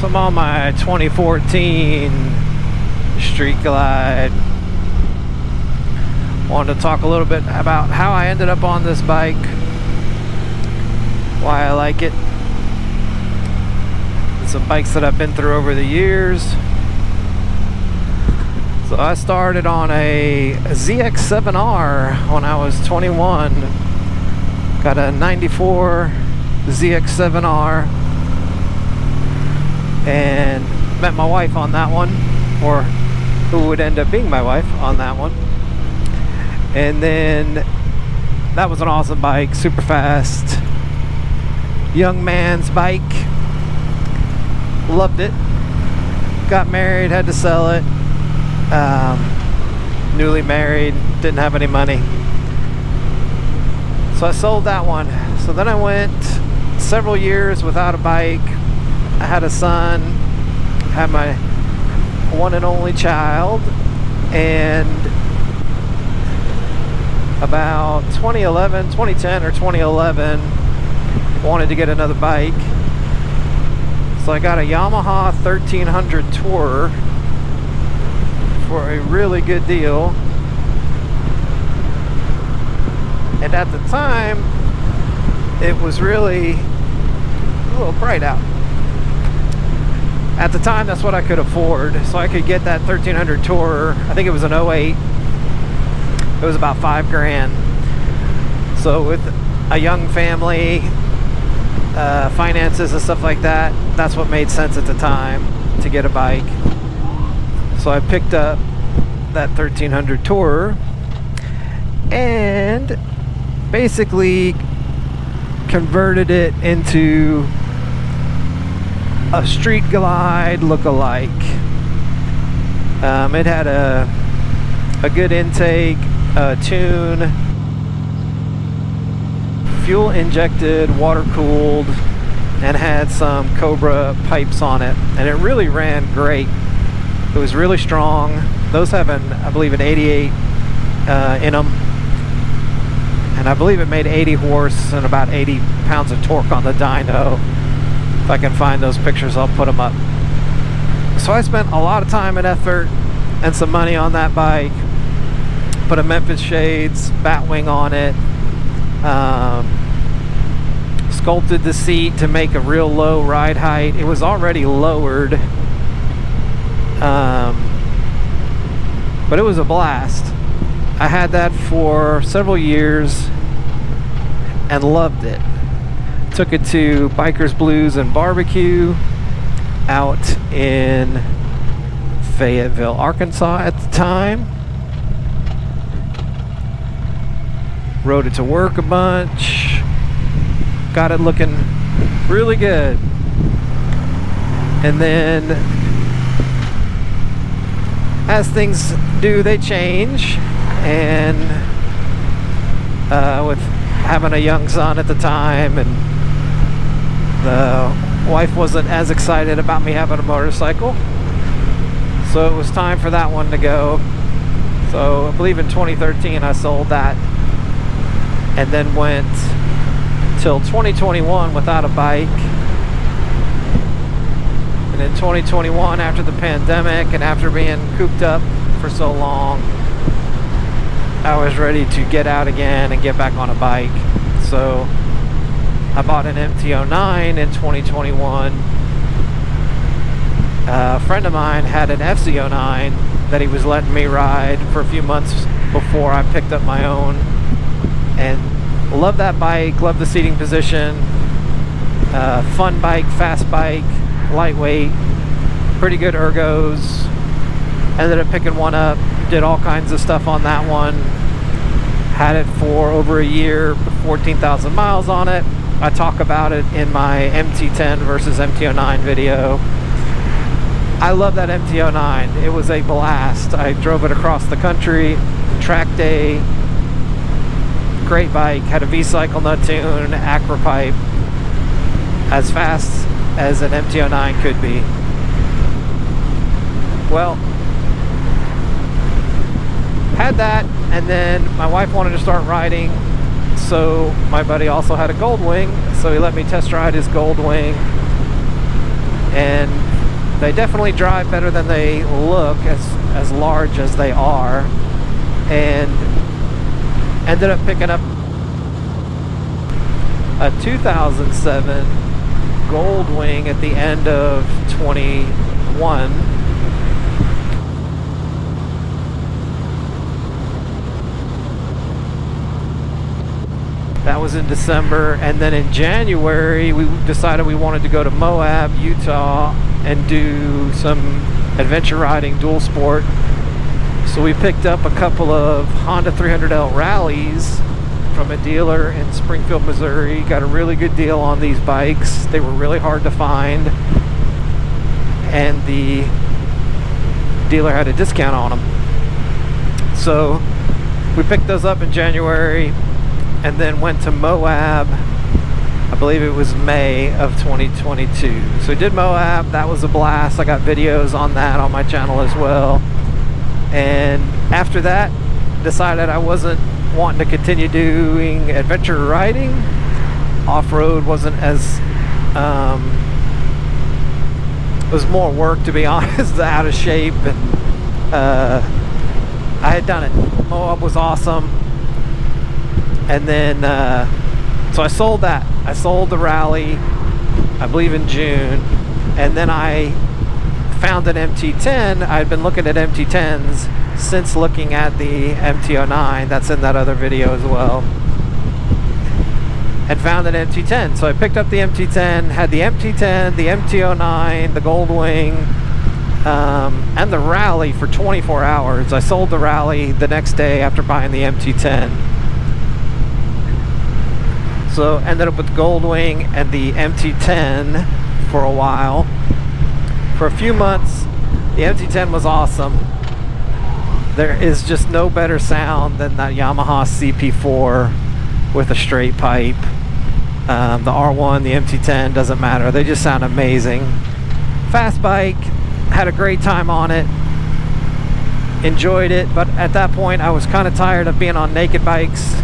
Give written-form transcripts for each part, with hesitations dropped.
So I'm on my 2014 Street Glide. Wanted to talk a little bit about how I ended up on this bike, why I like it. Some bikes that I've been through over the years. So I started on a ZX7R when I was 21. Got a 94 ZX7R and met my wife on that one, or who would end up being my wife on that one. And then that was an awesome bike, super fast, young man's bike. Loved it. Got married, had to sell it. Newly married, didn't have any money, so I sold that one. So then I went several years without a bike. I had a son, had my one and only child, and about 2010 or 2011 wanted to get another bike. So I got a Yamaha 1300 Tourer for a really good deal. And at the time, it was really a little bright out. At the time, that's what I could afford. So I could get that 1300 Tourer. I think it was an 08. It was about $5,000. So with a young family, finances and stuff like that, that's what made sense at the time to get a bike. So I picked up that 1300 Tourer and basically converted it into a Street Glide look-alike. It had a good intake, tune, fuel injected, water cooled, and had some Cobra pipes on it, and it really ran great. It was really strong. Those have I believe an 88 in them, and I believe it made 80 horse and about 80 pounds of torque on the dyno. If I can find those pictures, I'll put them up. So I spent a lot of time and effort and some money on that bike. Put a Memphis Shades Batwing on it. Sculpted the seat to make a real low ride height. It was already lowered. But it was a blast. I had that for several years and loved it. Took it to Bikers Blues and Barbecue out in Fayetteville, Arkansas at the time. Rode it to work a bunch. Got it looking really good. And then as things do, they change, and with having a young son at the time, and the wife wasn't as excited about me having a motorcycle, so it was time for that one to go. So I believe in 2013 I sold that, and then went till 2021 without a bike. And in 2021, after the pandemic and after being cooped up for so long, I was ready to get out again and get back on a bike. So I bought an MT-09 in 2021. A friend of mine had an FZ-09 that he was letting me ride for a few months before I picked up my own. And love that bike, love the seating position. Fun bike, fast bike, lightweight, pretty good ergos. Ended up picking one up, did all kinds of stuff on that one. Had it for over a year, 14,000 miles on it. I talk about it in my MT-10 versus MT-09 video. I love that MT-09. It was a blast. I drove it across the country, track day. Great bike, had a V-cycle nut tune, Acra pipe, as fast as an MT-09 could be. Well, had that, and then my wife wanted to start riding, so my buddy also had a Goldwing, so he let me test ride his Goldwing, and They definitely drive better than they look, as large as they are, and ended up picking up a 2007 Goldwing at the end of 21. That was in December, and then in January we decided we wanted to go to Moab, Utah, and do some adventure riding, dual sport. So we picked up a couple of Honda 300L rallies from a dealer in Springfield, Missouri. Got a really good deal on these bikes. They were really hard to find, and the dealer had a discount on them. So we picked those up in January, and then went to Moab. I believe it was May of 2022. So we did Moab. That was a blast. I got videos on that on my channel as well. And after that, decided I wasn't wanting to continue doing adventure riding. Off-road wasn't as it was more work, to be honest. Out of shape, and I had done it. Moab was awesome. And then so I sold that. I sold the rally, I believe in June, and then I found an MT10. I'd been looking at MT10s since looking at the MT09. That's in that other video as well. And found an MT10. So I picked up the MT10, had the MT10, the MT09, the Goldwing, and the rally for 24 hours. I sold the rally the next day after buying the MT10. So ended up with Goldwing and the MT10 for a while. For a few months, the MT10 was awesome. There is just no better sound than that Yamaha CP4 with a straight pipe. The R1, the MT10, doesn't matter. They just sound amazing. Fast bike, had a great time on it. Enjoyed it, but at that point I was kind of tired of being on naked bikes.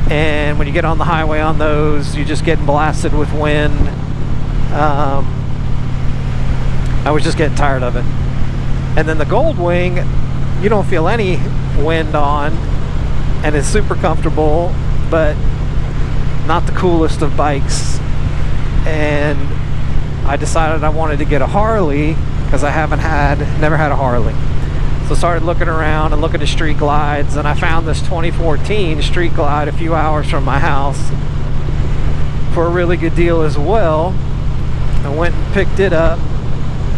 And when you get on the highway on those, you're just getting blasted with wind. I was just getting tired of it. And then the Goldwing, you don't feel any wind on, and it's super comfortable, but not the coolest of bikes. And I decided I wanted to get a Harley because I never had a Harley. So started looking around and looking at street glides, and I found this 2014 Street Glide a few hours from my house for a really good deal as well. I went and picked it up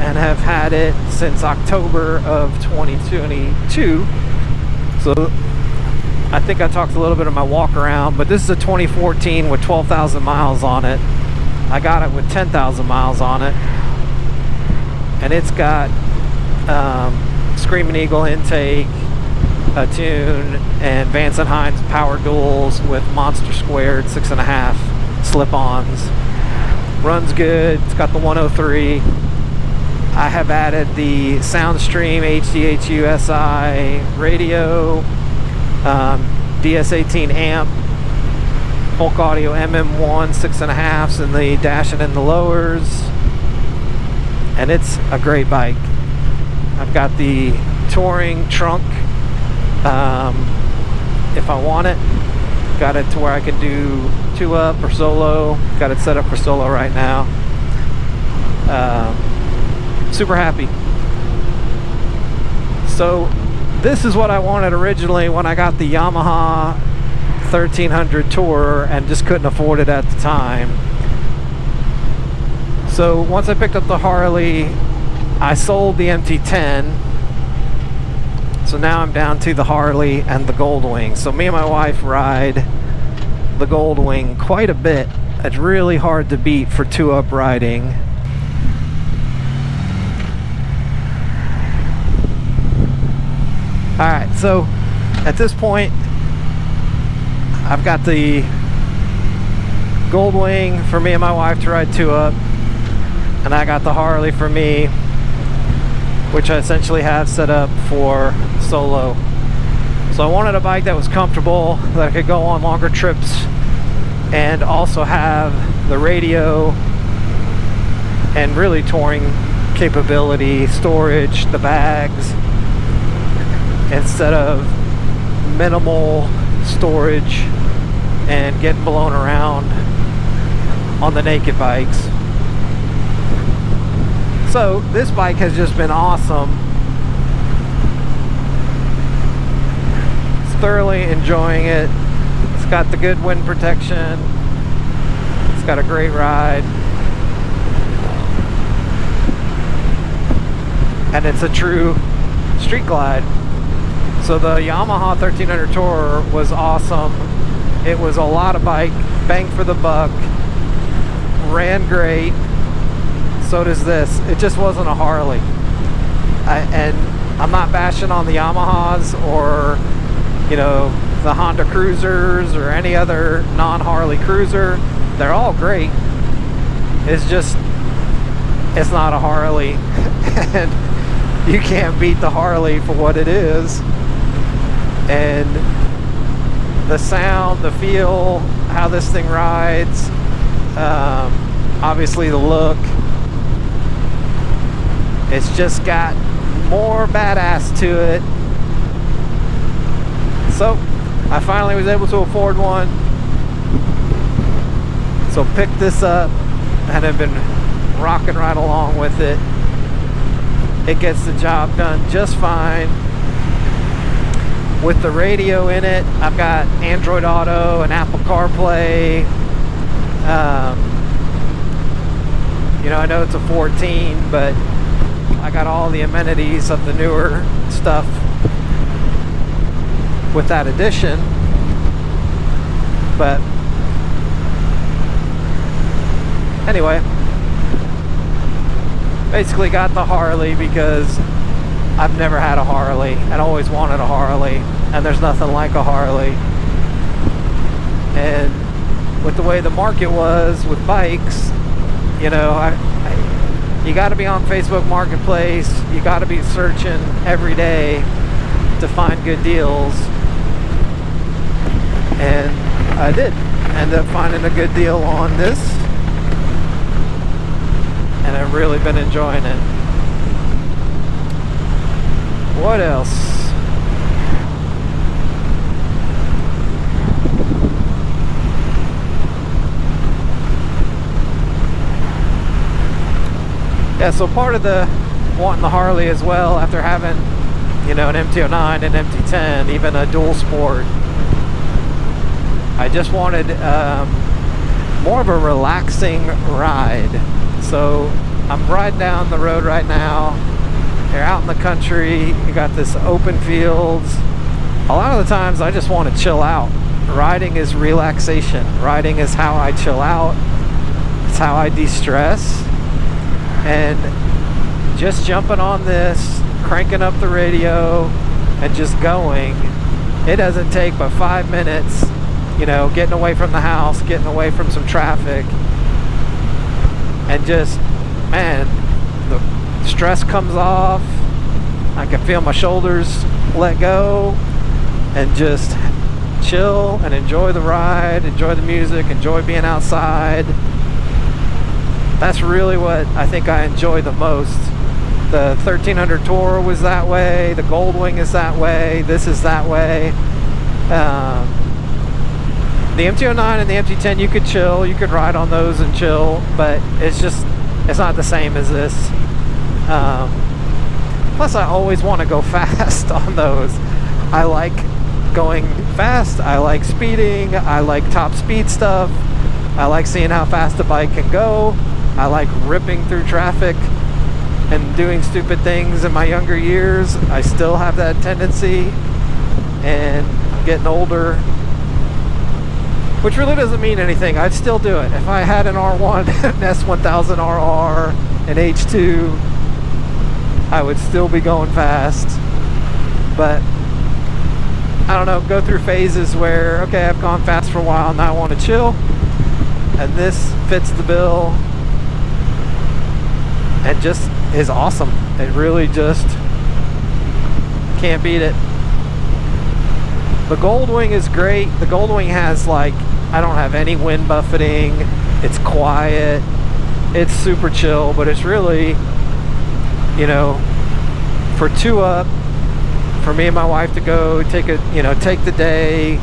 and have had it since October of 2022. So I think I talked a little bit of my walk around, but this is a 2014 with 12,000 miles on it. I got it with 10,000 miles on it, and it's got Screaming Eagle intake, a tune, and Vance & Hines power duals with Monster Squared 6.5 slip-ons. Runs good. It's got the 103. I have added the Soundstream HDHU-SI radio, DS18 amp, Polk Audio MM1 6.5s in the dash and in the lowers, and it's a great bike. I've got the touring trunk if I want it. Got it to where I can do 2-up or solo. Got it set up for solo right now. Super happy. So this is what I wanted originally when I got the Yamaha 1300 Tourer and just couldn't afford it at the time. So once I picked up the Harley, I sold the MT10, so now I'm down to the Harley and the Goldwing. So me and my wife ride the Goldwing quite a bit. It's really hard to beat for 2-up riding. Alright, so at this point I've got the Goldwing for me and my wife to ride 2-up, and I got the Harley for me, which I essentially have set up for solo. So I wanted a bike that was comfortable, that I could go on longer trips, and also have the radio and really touring capability, storage, the bags, instead of minimal storage and getting blown around on the naked bikes. So this bike has just been awesome. Thoroughly enjoying it. It's got the good wind protection. It's got a great ride. And it's a true street glide. So the Yamaha 1300 Tourer was awesome. It was a lot of bike, bang for the buck, ran great. So does this. It just wasn't a Harley. And I'm not bashing on the Yamahas or, you know, the Honda Cruisers or any other non-Harley cruiser. They're all great. It's just, it's not a Harley. And you can't beat the Harley for what it is. And the sound, the feel, how this thing rides, obviously the look, it's just got more badass to it. So I finally was able to afford one, so picked this up and have been rocking right along with it. It gets the job done just fine. With the radio in it, I've got Android Auto and Apple CarPlay. You know, I know it's a 14, but I got all the amenities of the newer stuff with that addition. But anyway, basically got the Harley because I've never had a Harley and always wanted a Harley, and there's nothing like a Harley. And with the way the market was with bikes, you know, you got to be on Facebook Marketplace, you got to be searching every day to find good deals. And I did end up finding a good deal on this, and I've really been enjoying it. What else? Yeah, so part of the wanting the Harley as well, after having, you know, an MT-09 and MT-10, even a dual sport, I just wanted more of a relaxing ride. So I'm riding down the road right now. You're out in the country, you got this open fields. A lot of the times I just want to chill out. Riding is relaxation. Riding is how I chill out. It's how I de-stress. And just jumping on this, cranking up the radio, and just going, it doesn't take but 5 minutes, you know, getting away from the house, getting away from some traffic, and just, man, the stress comes off. I can feel my shoulders let go, and just chill and enjoy the ride, enjoy the music, enjoy being outside. That's really what I think I enjoy the most. The 1300 Tourer was that way, the Goldwing is that way, this is that way. The MT-09 and the MT-10, you could chill, you could ride on those and chill, but it's not the same as this. Plus I always want to go fast on those. I like going fast, I like speeding, I like top speed stuff, I like seeing how fast a bike can go. I like ripping through traffic and doing stupid things in my younger years. I still have that tendency, and I'm getting older, which really doesn't mean anything. I'd still do it. If I had an R1, an S1000RR, an H2, I would still be going fast. But I don't know, go through phases where, okay, I've gone fast for a while, now I want to chill, and this fits the bill. It just is awesome. It really just can't beat it. The Goldwing is great. The Goldwing has, like, I don't have any wind buffeting. It's quiet. It's super chill, but it's really you know, for 2 up, for me and my wife to go take the day,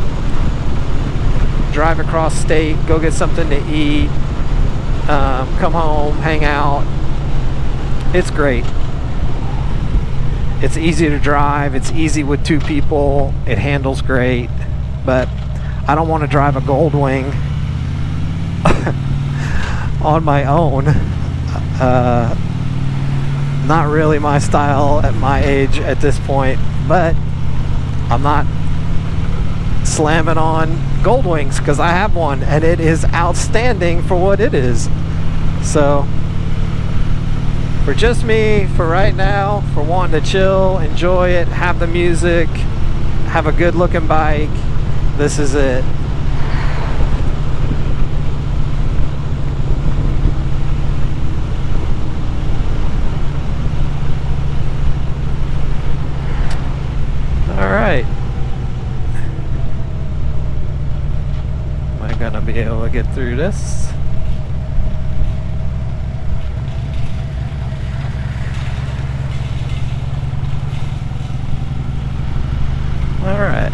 drive across state, go get something to eat, come home, hang out. It's great. It's easy to drive. It's easy with 2 people. It handles great. But I don't want to drive a Goldwing on my own. Not really my style at my age at this point. But I'm not slamming on Goldwings because I have one and it is outstanding for what it is. So for just me, for right now, for wanting to chill, enjoy it, have the music, have a good looking bike, this is it. All right. Am I gonna be able to get through this? All right.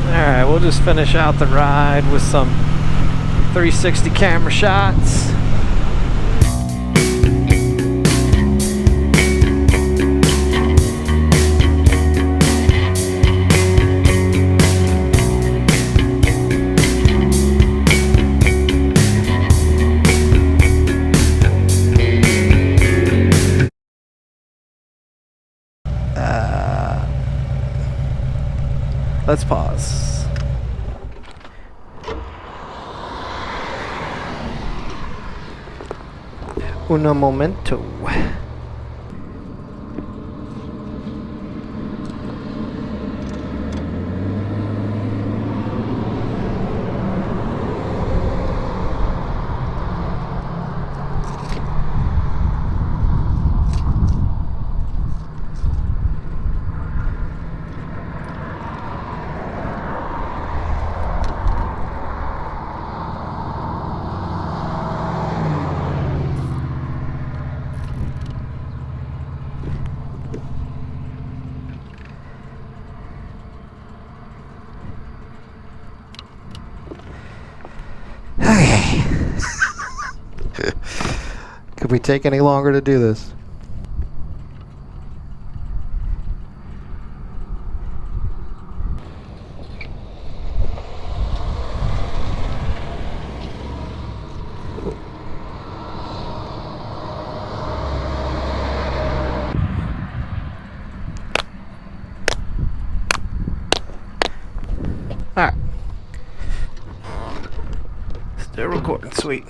All right, we'll just finish out the ride with some 360 camera shots. Let's pause. Un momento. Could we take any longer to do this? All right. Still recording, sweet.